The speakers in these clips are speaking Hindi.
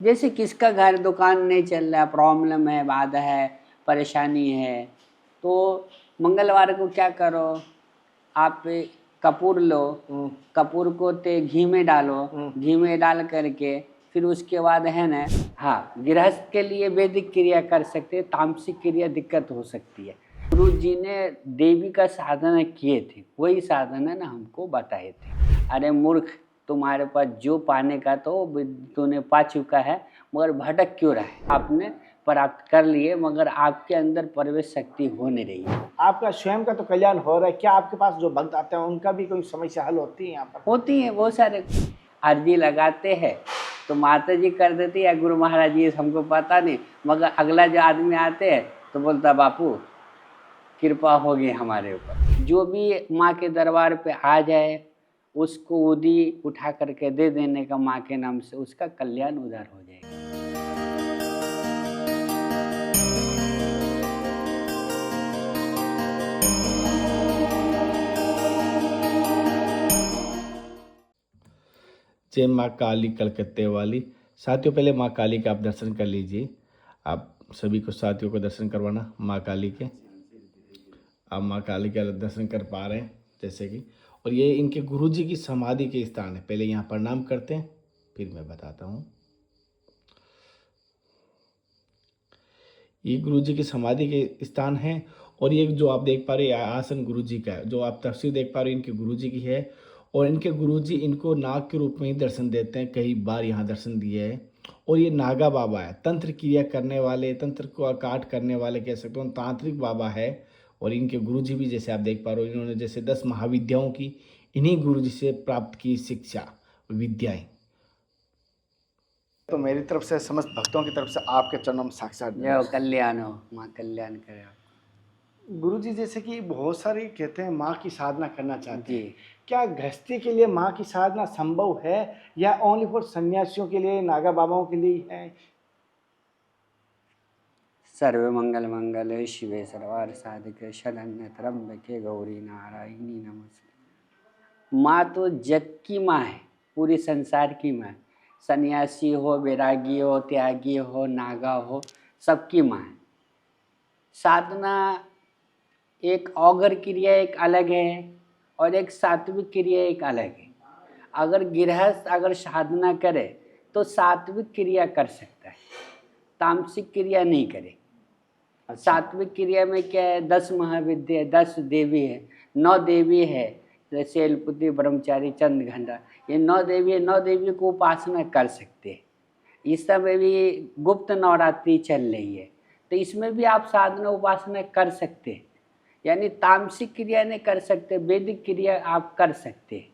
जैसे किसका घर दुकान नहीं चल रहा, प्रॉब्लम है, बाधा है, परेशानी है, तो मंगलवार को क्या करो, आप कपूर लो, कपूर को घी में डालो, घी में डाल करके फिर उसके बाद है ना, हाँ, गृहस्थ के लिए वैदिक क्रिया कर सकते हैं, तामसिक क्रिया दिक्कत हो सकती है। गुरु जी ने देवी का साधना किए थे, वही साधना ना हमको बताए थे। अरे मूर्ख, तुम्हारे पास जो पाने का तो तूने पा चुका है, मगर भटक क्यों रहा है? आपने प्राप्त कर लिए, मगर आपके अंदर प्रवेश शक्ति हो नहीं रही है। आपका स्वयं का तो कल्याण हो रहा है, क्या आपके पास जो भक्त आते हैं उनका भी कोई समस्या हल होती है? यहाँ पर होती है, बहुत सारे अर्जी लगाते हैं तो माता जी कर देती है, गुरु महाराज जी हमको पता नहीं, मगर अगला जो आदमी आते हैं तो बोलता बापू कृपा होगी हमारे ऊपर। जो भी माँ के दरबार पे आ जाए उसको उदी उठा करके दे देने का माँ के नाम से, उसका कल्याण उधार हो जाएगा। जय माँ काली कलकत्ते वाली। साथियों, पहले माँ काली का आप दर्शन कर लीजिए। आप सभी को साथियों को दर्शन करवाना माँ काली के। आप माँ काली का दर्शन कर पा रहे हैं जैसे कि, और ये इनके गुरुजी की समाधि के स्थान है। पहले यहाँ प्रणाम करते हैं, फिर मैं बताता हूँ। ये गुरुजी की समाधि के स्थान है, और ये जो आप देख पा रहे हैं आसन गुरुजी का है, जो आप तस्वीर देख पा रहे हैं इनके गुरुजी की है। और इनके गुरुजी इनको नाग के रूप में ही दर्शन देते हैं, कई बार यहाँ दर्शन दिए है। और ये नागा बाबा है, तंत्र क्रिया करने वाले, तंत्र को काट करने वाले कह सकते हो, तांत्रिक बाबा है। और इनके गुरुजी भी जैसे आप देख पा रहे हो, इन्होंने जैसे 10 महाविद्याओं की इन्हीं गुरुजी से प्राप्त की शिक्षा विद्याएं। तो मेरी तरफ से समस्त भक्तों की तरफ से आपके चरणों में साक्षात जय कल्याण हो, माँ कल्याण करे। गुरुजी, जैसे कि बहुत सारे कहते हैं माँ की साधना करना चाहते हैं, जी, क्या गृहस्थी के लिए माँ की साधना संभव है या ओनली फॉर सन्यासियों के लिए, नागा बाबाओं के लिए है? सर्व मंगल मंगल शिवे सर्वार्थ साधिके शरण्य त्र्यंबके गौरी नारायणी नमस्ते। माँ तो जग की माँ है, पूरी संसार की माँ है। सन्यासी हो, वैरागी हो, त्यागी हो, नागा हो, सबकी माँ है। साधना एक औगर क्रिया एक अलग है और एक सात्विक क्रिया एक अलग है। अगर गृहस्थ अगर साधना करे तो सात्विक क्रिया कर सकता है, तामसिक क्रिया नहीं करे। सात्विक क्रिया में क्या है, 10 महाविद्या, 10 देवी है, 9 देवी है, जैसे शैलपुत्री, ब्रह्मचारी, चंद्रघंटा, ये 9 देवी है। 9 देवी को उपासना कर सकते हैं। इस समय भी गुप्त नवरात्रि चल रही है, तो इसमें भी आप साधना उपासना कर सकते हैं। यानी तामसिक क्रिया नहीं कर सकते, वैदिक क्रिया आप कर सकते हैं।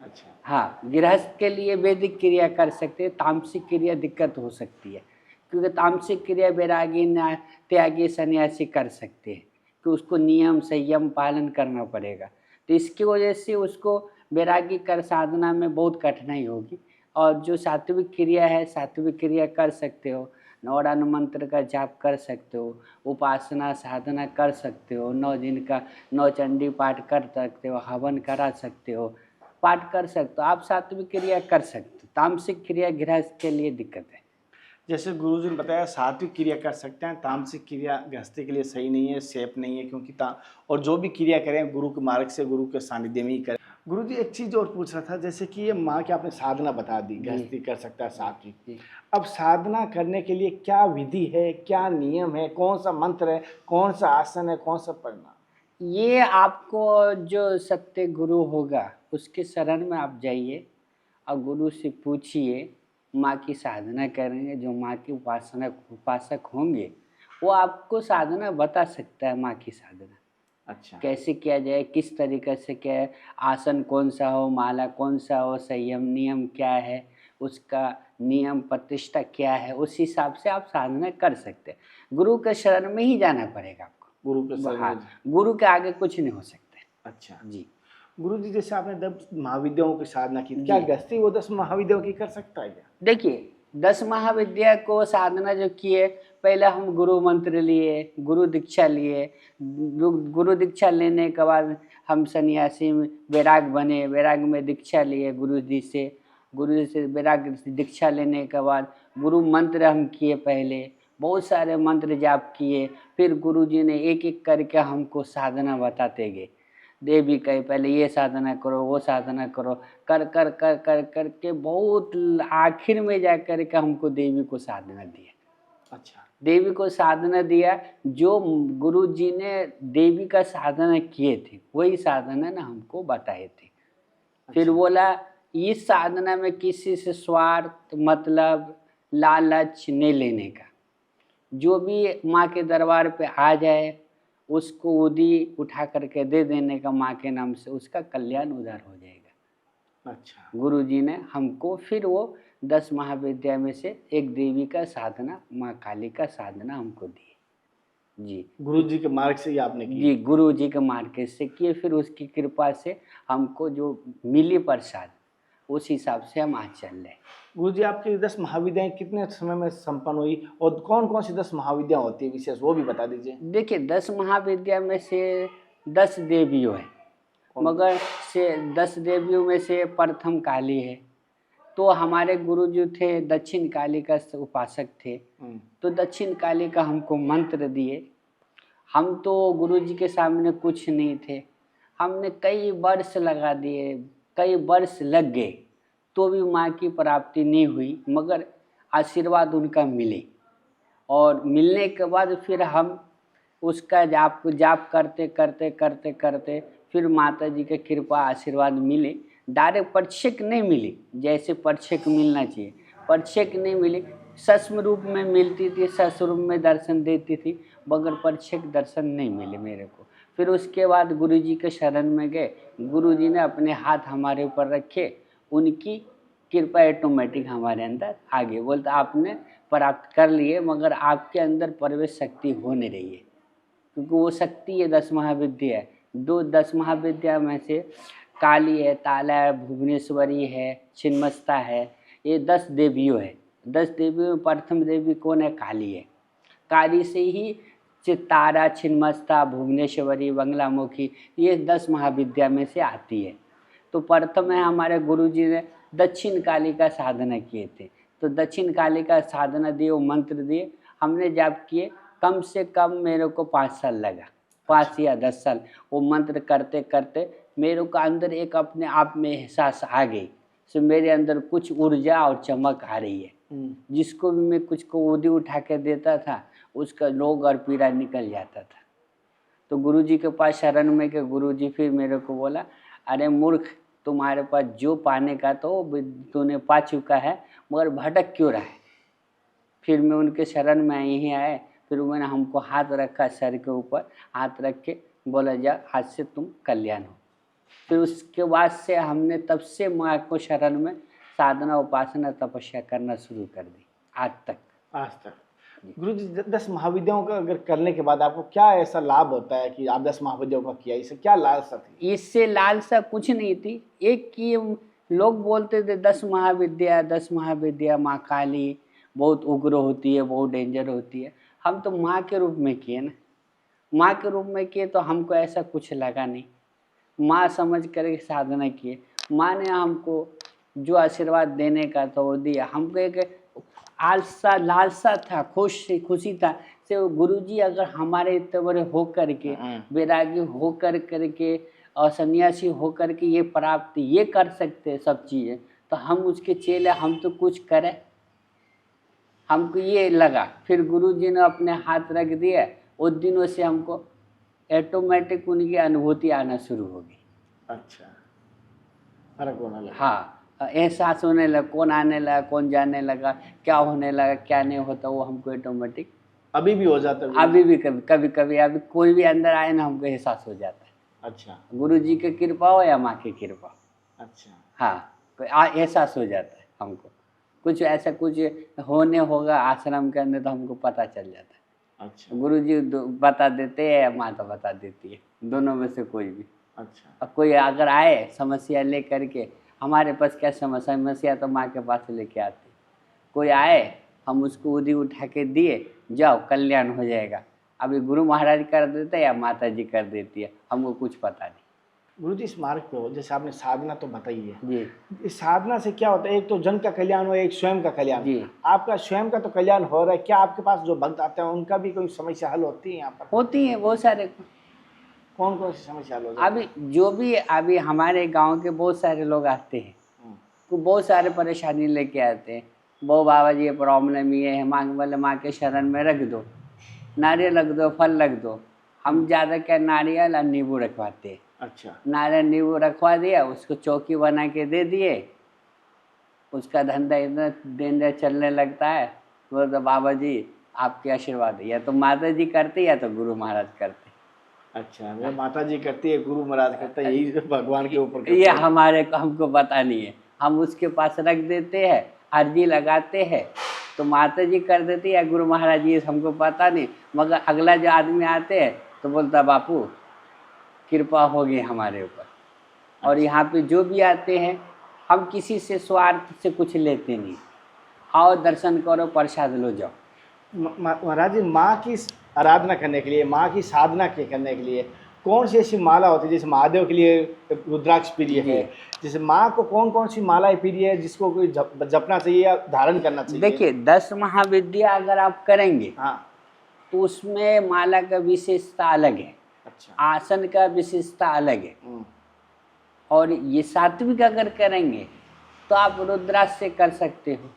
अच्छा, हाँ, गृहस्थ के लिए वैदिक क्रिया कर सकते हैं, तामसिक क्रिया दिक्कत हो सकती है, क्योंकि तामसिक क्रिया वैरागी त्यागी सन्यासी कर सकते हैं, कि उसको नियम संयम पालन करना पड़ेगा। तो इसकी वजह से उसको वैरागी कर साधना में बहुत कठिनाई होगी। और जो सात्विक क्रिया है, सात्विक क्रिया कर सकते हो, नवरान मंत्र का जाप कर सकते हो, उपासना साधना कर सकते हो, 9 दिन का 9 चंडी पाठ कर सकते हो, हवन करा सकते हो, पाठ कर सकते हो, आप सात्विक क्रिया कर सकते हो। तामसिक क्रिया गृहस्थ के लिए दिक्कत है। जैसे गुरुजी ने बताया सात्विक क्रिया कर सकते हैं, तामसिक क्रिया गृहस्थी के लिए सही नहीं है, सेफ नहीं है, क्योंकि और जो भी क्रिया करें गुरु के मार्ग से, गुरु के सानिध्य में ही करें। गुरुजी, एक चीज़ और पूछ रहा था, जैसे कि ये माँ की आपने साधना बता दी, गृहस्थी कर सकता है सात्विक। अब साधना करने के लिए क्या विधि है, क्या नियम है, कौन सा मंत्र है, कौन सा आसन है, कौन सा प्रणाम? ये आपको जो सत्य गुरु होगा उसके शरण में आप जाइए और गुरु से पूछिए। माँ की साधना करेंगे, जो माँ की उपासक होंगे वो आपको साधना बता सकता है। माँ की साधना अच्छा, कैसे किया जाए, किस तरीके से क्या है, आसन कौन सा हो, माला कौन सा हो, संयम नियम क्या है, उसका नियम प्रतिष्ठा क्या है, उस हिसाब से आप साधना कर सकते हैं। गुरु के शरण में ही जाना पड़ेगा आपको, गुरु के शरण में। हाँ, गुरु के आगे कुछ नहीं हो सकता। अच्छा जी, गुरु जी, जैसे आपने 10 महाविद्याओं की साधना की, क्या गृहस्थी वो 10 महाविद्याओं की कर सकता है क्या? देखिए 10 महाविद्या को साधना जो किए, पहले हम गुरु मंत्र लिए, गुरु दीक्षा लिए, गुरु दीक्षा लेने के बाद हम सन्यासी में वैराग बने, वैराग में दीक्षा लिए गुरु जी से, गुरु जी से वैराग दीक्षा लेने के बाद गुरु मंत्र हम किए, पहले बहुत सारे मंत्र जाप किए, फिर गुरु जी ने एक एक करके हमको साधना बताते गए। देवी कहे पहले ये साधना करो, वो साधना करो, कर कर कर कर करके बहुत आखिर में जा कर के हमको देवी को साधना दिया। अच्छा। देवी को साधना दिया, जो गुरु जी ने देवी का साधना किए थे वही साधना ना हमको बताए थे। फिर बोला इस साधना में किसी से स्वार्थ मतलब लालच नहीं लेने का, जो भी माँ के दरबार पे आ जाए उसको उदी उठा करके दे देने का माँ के नाम से, उसका कल्याण उधार हो जाएगा। अच्छा। गुरु जी ने हमको फिर वो 10 महाविद्या में से एक देवी का साधना, माँ काली का साधना हमको दिए। जी गुरु जी के मार्ग से ही आपने की? जी, गुरु जी के मार्ग से किए, फिर उसकी कृपा से हमको जो मिली प्रसाद उस हिसाब से हम आज चल रहे हैं। गुरु जी आपकी 10 महाविद्याएं कितने समय में संपन्न हुई और कौन कौन सी 10 महाविद्या होती है विशेष, वो भी बता दीजिए। देखिए 10 महाविद्या में से 10 देवियों है, मगर से 10 देवियों में से प्रथम काली है। तो हमारे गुरु जी थे दक्षिण काली का उपासक थे, तो दक्षिण काली का हमको मंत्र दिए। हम तो गुरु जी के सामने कुछ नहीं थे, हमने कई वर्ष लगा दिए, कई वर्ष लग गए, तो भी माँ की प्राप्ति नहीं हुई, मगर आशीर्वाद उनका मिले। और मिलने के बाद फिर हम उसका जाप करते करते करते करते फिर माता जी के कृपा आशीर्वाद मिले। डायरेक्ट प्रत्यक्ष नहीं मिली, जैसे प्रत्यक्ष मिलना चाहिए प्रत्यक्ष नहीं मिली, सूक्ष्म रूप में मिलती थी, सूक्ष्म रूप में दर्शन देती थी, मगर प्रत्यक्ष दर्शन नहीं मिले मेरे को। फिर उसके बाद गुरु जी के शरण में गए, गुरु जी ने अपने हाथ हमारे ऊपर रखे, उनकी कृपा ऑटोमेटिक हमारे अंदर आ गई। बोलते आपने प्राप्त कर लिए, मगर आपके अंदर प्रवेश शक्ति हो नहीं रही है, क्योंकि वो शक्ति है 10 महाविद्या है। 10 महाविद्या में से काली है, ताला है, भुवनेश्वरी है, छिन्नमस्ता है, ये 10 देवियों है। 10 देवियों में प्रथम देवी कौन है? काली है। काली से ही तारा, छिन्नमस्ता, भुवनेश्वरी, बंगलामुखी, ये 10 महाविद्या में से आती है। तो प्रथम है हमारे गुरु जी ने दक्षिण काली का साधना किए थे, तो दक्षिण काली का साधना दिए, वो मंत्र दिए, हमने जाप किए। कम से कम मेरे को 5 साल लगा, 5 या 10 साल वो मंत्र करते करते मेरे को अंदर एक अपने आप में एहसास आ गई, सो मेरे अंदर कुछ ऊर्जा और चमक आ रही है। जिसको भी मैं कुछ को उदी उठा के देता था, उसका रोग और पीड़ा निकल जाता था। तो गुरु जी के पास शरण में के गुरु जी फिर मेरे को बोला, अरे मूर्ख, तुम्हारे पास जो पाने का तो तूने पा चुका है, मगर भटक क्यों रहा है? फिर मैं उनके शरण में यहीं आए, फिर उन्होंने हमको हाथ रखा, सर के ऊपर हाथ रख के बोला, जा आज से तुम कल्याण हो। फिर उसके बाद से हमने तब से माँ को शरण में साधना, उपासना, तपस्या करना शुरू कर दी आज तक। आज तक गुरु जी 10 महाविद्याओं का अगर करने के बाद आपको क्या ऐसा लाभ होता है कि आप 10 महाविद्याओं का किया, इससे क्या लालसा थी? इससे लालसा कुछ नहीं थी, एक कि लोग बोलते थे 10 महाविद्या, 10 महाविद्या, माँ काली बहुत उग्र होती है, बहुत डेंजर होती है। हम तो माँ के रूप में किए ना, माँ के रूप में किए, तो हमको ऐसा कुछ लगा नहीं। माँ समझ कर साधना किए, माँ ने हमको जो आशीर्वाद देने का था वो दिया। हमको एक आलसा लालसा था, खुशी था से गुरुजी अगर हमारे इतने बड़े हो कर के, वैरागी हो कर के और सन्यासी हो कर के ये प्राप्ति ये कर सकते सब चीज़ें, तो हम उसके चेले, हम तो कुछ करें। हमको ये लगा, फिर गुरुजी ने अपने हाथ रख दिया, उस दिनों से हमको ऑटोमेटिक उनकी अनुभूति आना शुरू हो गई। अच्छा, फर्क होने लगा। हाँ, एहसास होने लगा, कौन आने लगा, कौन जाने लगा, क्या होने लगा, क्या नहीं होता, वो हमको ऑटोमेटिक अभी भी हो जाता है? अभी भी कभी कभी अभी कोई भी अंदर आए ना, हमको एहसास हो जाता है। अच्छा, गुरु जी की कृपा हो या माँ की कृपा। अच्छा, हाँ, एहसास हो जाता है हमको, कुछ ऐसा कुछ होने होगा आश्रम के अंदर, तो हमको पता चल जाता है। अच्छा, गुरु जी बता देते हैं या माता बता देती है, दोनों में से कोई भी। अच्छा, अब कोई अगर आए समस्या ले करके, हमारे पास क्या समस्या तो माँ के पास लेके आते। कोई आए, हम उसको उदी उठा के दिए, जाओ कल्याण हो जाएगा। अभी गुरु महाराज कर देते या माता जी कर देती है, हमको कुछ पता नहीं। गुरु जी, इस मार्ग को जैसे आपने साधना तो बताई है, जी इस साधना से क्या होता है? एक तो जन का कल्याण हो, एक स्वयं का कल्याण। जी आपका स्वयं का तो कल्याण हो रहा है, क्या आपके पास जो भक्त आते हैं उनका भी कोई समस्या हल होती है यहाँ पर? होती है बहुत सारे। कौन कौन सी समस्या हल हो जाती है? अभी हमारे गांव के बहुत सारे लोग आते हैं, हम्म, तो बहुत सारे परेशानी लेके आते हैं। वो बाबा जी ये प्रॉब्लम ये है, माँ बोले माँ के शरण में रख दो, नारियल रख दो, फल रख दो। हम ज़्यादा क्या नारियल और नींबू रखवाते हैं। अच्छा। नारियल नींबू रखवा दिया, उसको चौकी बना के दे दिए, उसका धंधा इतना दिन दिन चलने लगता है। वो तो बाबा जी आपके आशीर्वाद है, या तो माता जी करते या तो गुरु महाराज करते। अच्छा, वो माता जी करती है, गुरु महाराज करता है, यही भगवान के ऊपर करते ये हैं। हमको पता नहीं है, हम उसके पास रख देते हैं, अर्जी लगाते हैं, तो माता जी कर देती है या गुरु महाराज जी, हमको पता नहीं। मगर अगला जो आदमी आते हैं तो बोलता बापू कृपा होगी हमारे ऊपर। और यहाँ पे जो भी आते हैं, हम किसी से स्वार्थ से कुछ लेते नहीं। आओ दर्शन करो, प्रसाद लो, जाओ। महाराज जी, माँ की आराधना करने के लिए, माँ की साधना के करने के लिए कौन सी ऐसी माला होती है? जैसे महादेव के लिए रुद्राक्ष प्रिय है, जैसे माँ को कौन कौन सी मालाएं प्रिय है जिसको कोई जपना चाहिए या धारण करना चाहिए? देखिए 10 महाविद्या अगर आप करेंगे हाँ। तो उसमें माला का विशेषता अलग है, अच्छा। आसन का विशेषता अलग है। हम्म, और ये सात्विक अगर करेंगे तो आप रुद्राक्ष से कर सकते हो।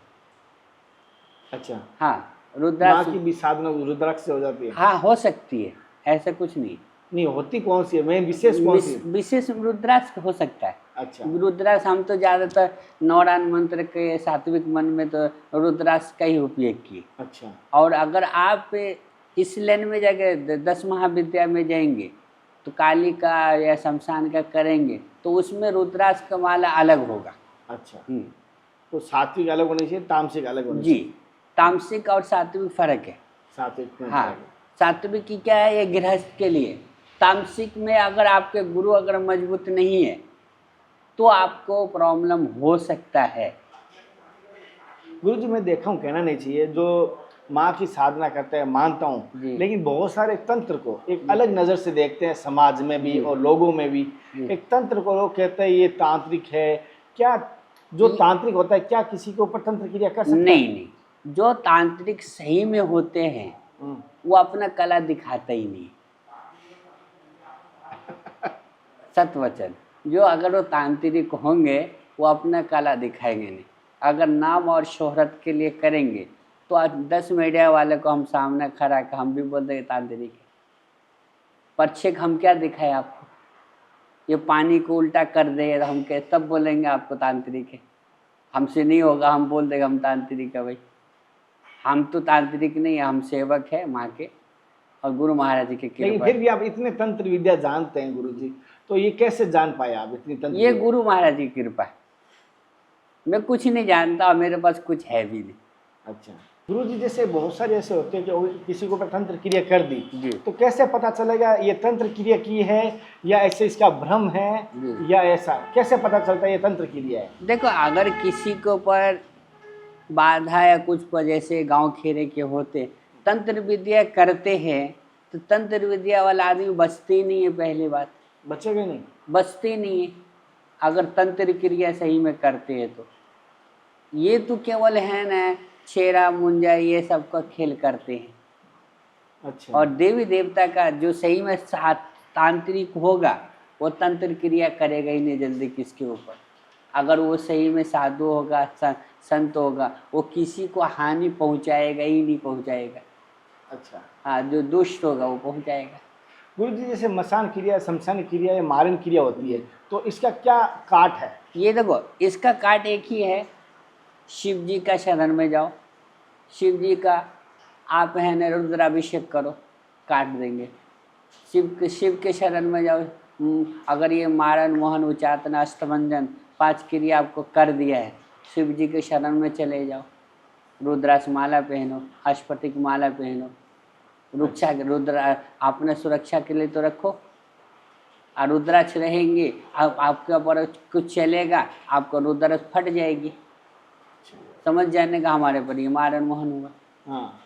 अच्छा, हाँ माँ रुद्राक्ष, की भी साधना रुद्राक्ष से हो जाती है? हाँ हो सकती है, ऐसा कुछ नहीं। नहीं होती, कौन सी है मेन विशेष कौन सी है? विशेष रुद्राक्ष हो सकता है। अच्छा। रुद्राक्ष हम तो ज़्यादातर नवरान मंत्र के सात्विक मन में तो रुद्राक्ष का ही उपयोग किए। अच्छा। और अगर आप इस लाइन में जाके 10 महाविद्या में जाएंगे तो काली का या शमशान का करेंगे तो उसमें रुद्राक्ष का माला अलग होगा। अच्छा, हम्म, तो सात्विक अलग होनी चाहिए, तामसिक अलग होनी जी चाहिए? तामसिक और सात्विक फर्क है। सात्विक में हाँ फर्क है। सात्विक की क्या है, ये गृहस्थ के लिए। तामसिक में अगर आपके गुरु अगर मजबूत नहीं है तो आपको प्रॉब्लम हो सकता है। गुरु जी, मैं देखा हूँ, कहना नहीं चाहिए, जो माँ की साधना करते हैं मानता हूँ, जी। लेकिन बहुत सारे तंत्र को एक अलग नज़र से देखते हैं, समाज में भी जी। और लोगों में भी। जी। एक तंत्र को लोग कहते हैं ये तांत्रिक है। क्या जो तांत्रिक होता है, क्या किसी के ऊपर तंत्र क्रिया कर सकता है? नहीं, जो तांत्रिक सही में होते हैं हम्म, वो अपना कला दिखाता ही नहीं। सत्य वचन, जो अगर वो तांत्रिक होंगे वो अपना कला दिखाएंगे नहीं। अगर नाम और शोहरत के लिए करेंगे तो आज 10 मीडिया वाले को हम सामने खड़ा कर हम भी बोल देंगे तांत्रिक है। प्रक्षेक हम क्या दिखाए आपको? ये पानी को उल्टा कर दे तो हम कह तब बोलेंगे आपको तांत्रिक है। हमसे नहीं होगा, हम बोल देंगे हम तांत्रिक है। भाई हम तो तांत्रिक नहीं है, हम सेवक है माँ के और गुरु महाराज जी के लेकिन कृपा। फिर भी आप इतने तंत्र विद्या जानते हैं गुरु जी, तो ये कैसे जान पाए आप इतनी तंत्र ये विद्या? गुरु महाराज की कृपा है। मैं कुछ नहीं जानता और मेरे पास कुछ है भी नहीं। अच्छा गुरु जी, जैसे बहुत सारे ऐसे होते हैं कि वो किसी के ऊपर तंत्र क्रिया कर दी, जी। तो कैसे पता चलेगा ये तंत्र क्रिया की है या ऐसे इसका भ्रम है जी। या ऐसा कैसे पता चलता है ये तंत्र क्रिया है? देखो अगर किसी के ऊपर बाधा या कुछ वजह से गांव खेरे के होते तंत्र विद्या करते हैं तो तंत्र विद्या वाला आदमी बचते ही नहीं है। पहली बात बचेगा नहीं, बचते नहीं है अगर तंत्र क्रिया सही में करते हैं तो। ये तो केवल है ना छेरा मुंजा ये सब का खेल करते हैं। अच्छा, और देवी देवता का जो सही में तांत्रिक होगा वो तंत्र क्रिया करेगा ही नहीं जल्दी किसके ऊपर। अगर वो सही में साधु होगा, संत होगा, वो किसी को हानि पहुंचाएगा ही नहीं, पहुंचाएगा। अच्छा हाँ जो दुष्ट होगा वो पहुंचाएगा। गुरु जी, जैसे मसान क्रिया, शमशान क्रिया या मारण क्रिया होती है, तो इसका क्या काट है? ये देखो इसका काट एक ही है, शिव जी का शरण में जाओ, शिव जी का आप है न रुद्राभिषेक करो, काट देंगे। शिव के शरण में जाओ। अगर ये मारण मोहन उचाटन अष्टभंजन 5 क्रिया आपको कर दिया है, शिव जी के शरण में चले जाओ, रुद्राक्ष माला पहनो, अस्फटिक माला पहनो, रुद्र अपने सुरक्षा के लिए तो रखो। और रुद्राक्ष रहेंगे आपके ऊपर कुछ चलेगा आपको रुद्राक्ष फट जाएगी, समझ जाने का हमारे पर ये मारण मोहन हुआ, हाँ,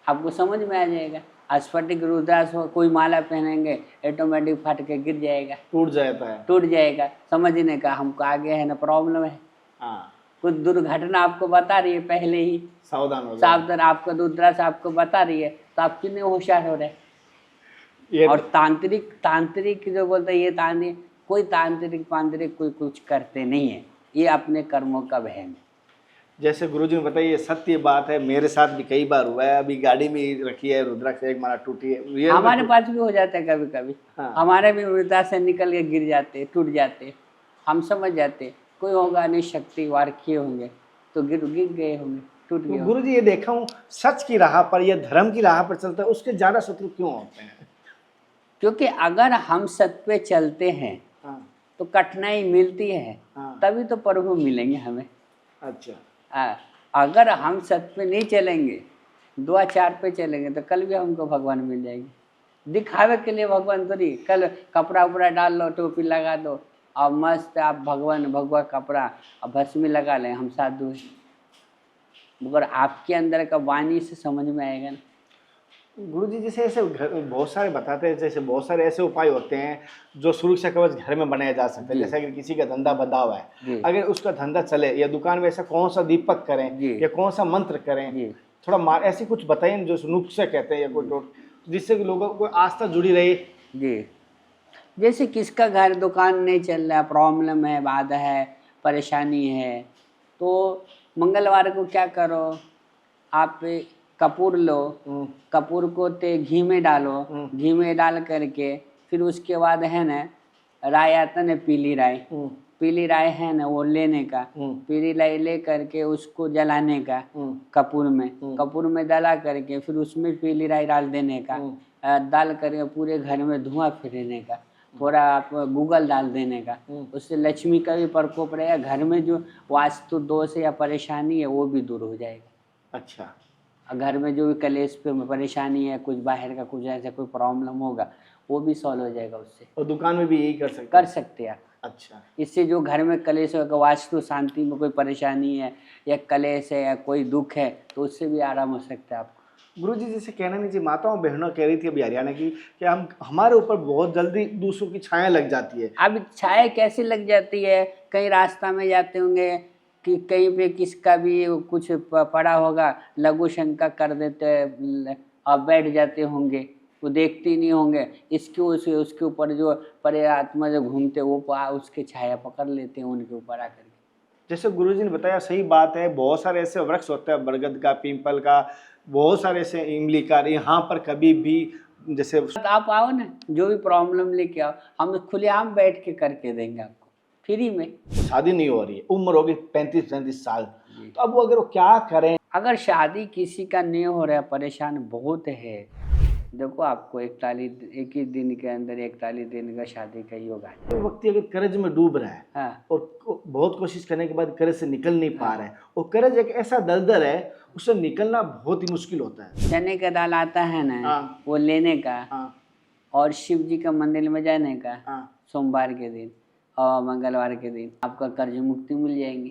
आपको समझ में आ जाएगा। स्फटिक रुद्राक्ष हो, कोई माला पहनेंगे ऑटोमेटिक फट के गिर जाएगा, टूट जाता है। टूट जाएगा। समझने का हमको आगे है ना प्रॉब्लम है, हाँ, कुछ दुर्घटना आपको बता रही है पहले ही, सावधान हो जाए। सावधान आपका रुद्राक्ष आपको बता रही है, तो आप कितने होशियार हो रहे हैं। ये और तांत्रिक जो बोलते हैं, ये तांत्रिक कोई तांत्रिक कोई कुछ करते नहीं है, ये अपने कर्मों का वहम है। जैसे गुरुजी ने बताया, ये सत्य बात है, मेरे साथ भी कई बार हुआ है। अभी गाड़ी में रखी है रुद्राक्ष, एक माला टूटी है, रियल में हमारे पास भी हो जाता है कभी कभी। हाँ। हमारे भी रुद्राक्ष से निकल के गिर जाते, टूट जाते, हम समझ जाते कोई होगा नहीं, शक्ति वार किए होंगे तो गिर गए होंगे, टूट गए तो होंगे। गुरुजी ये देखा हूँ, सच की राह पर या धर्म की राह पर चलता है, उसके ज्यादा शत्रु क्यों होते हैं? क्योंकि अगर हम सत्य पे चलते हैं हाँ, तो कठिनाई मिलती है, हाँ। तभी तो प्रभु मिलेंगे हमें। अच्छा, अगर हम सत्य पे नहीं चलेंगे, दुआचार पे चलेंगे, तो कल भी हमको भगवान मिल जाएंगे। दिखावे के लिए भगवान थोड़ी, कल कपड़ा उपड़ा डाल लो, टोपी लगा दो और मस्त आप भगवा कपड़ा और भस्मी लगा लें, हम साधु हैं, मगर आपके अंदर का वाणी से समझ में आएगा ना। गुरुजी जैसे ऐसे बहुत सारे बताते हैं, जैसे बहुत सारे ऐसे उपाय होते हैं जो सुरक्षा कवच घर में बनाया जा सकता है। जी। जैसे अगर किसी का धंधा बंधा हुआ जी। है, अगर उसका धंधा चले, या दुकान में ऐसा कौन सा दीपक करें जी। या कौन सा मंत्र करें, जी। थोड़ा ऐसे कुछ बताइए जो नुस्खे कहते हैं या कोई टोट, जिससे कि लोगों को आस्था जुड़ी रहे। जी, जैसे किसका घर दुकान नहीं चल रहा, प्रॉब्लम है, बाधा है, परेशानी है, तो मंगलवार को क्या करो, आप कपूर लो, कपूर को घी में डालो, घी में डाल करके फिर उसके बाद है ना राय आता ना, पीली राय है ना, वो लेने का, पीली राय ले करके उसको जलाने का कपूर में डाला करके फिर उसमें पीली राय डाल देने का, डाल करके पूरे घर में धुआं फिरने का, थोड़ा आप गूगल डाल देने का, उससे लक्ष्मी का भी प्रकोप रहेगा, घर में जो वास्तु दोष या परेशानी है वो भी दूर हो जाएगा। अच्छा, घर में जो भी कलेश पे परेशानी है, कुछ बाहर का कुछ ऐसा कोई प्रॉब्लम होगा, वो भी सॉल्व हो जाएगा उससे। और दुकान में भी यही कर सकते हैं। अच्छा, इससे जो घर में कलेश होगा, वास्तु शांति में कोई परेशानी है या कलेश है या कोई दुख है, तो उससे भी आराम हो सकता है आपको। गुरुजी जैसे कहना नहीं चाहिए, माताओं बहनों कह रही थी अभी हरियाणा की कि हमारे ऊपर बहुत जल्दी दूसरों की छाया लग जाती है। अब छाया कैसे लग जाती है, कहीं रास्ता में जाते होंगे कि कहीं पे किसका भी कुछ पड़ा होगा, लघु शंका कर देते और बैठ जाते होंगे, वो देखते ही नहीं होंगे, उसके ऊपर जो परे आत्मा जो घूमते वो उसके छाया पकड़ लेते हैं उनके ऊपर आकर के। जैसे गुरुजी ने बताया सही बात है, बहुत सारे ऐसे वृक्ष होते हैं, बरगद का, पीपल का, बहुत सारे ऐसे इमली का, यहाँ पर कभी भी जैसे आप आओ ना, जो भी प्रॉब्लम लेके आओ, हम खुलेआम बैठ के करके देंगे आपको फ्री में। शादी नहीं हो रही है, उम्र होगी 35-37 साल, तो अब वो अगर वो क्या करें? अगर शादी किसी का नहीं हो रहा है, परेशान बहुत है, देखो आपको 41 दिन के अंदर 41 दिन का शादी का योग है। कोई व्यक्ति अगर कर्ज में डूब रहा है, हाँ। और बहुत कोशिश करने के बाद कर्ज से निकल नहीं पा रहा है, और कर्ज एक ऐसा दलदल है, उससे निकलना बहुत ही मुश्किल होता है। चने का दाल आता है ना, हाँ। वो लेने का, हाँ, और शिव जी का मंदिर में जाने का, हाँ, सोमवार के दिन और मंगलवार के दिन आपका कर्ज मुक्ति मिल जाएंगी।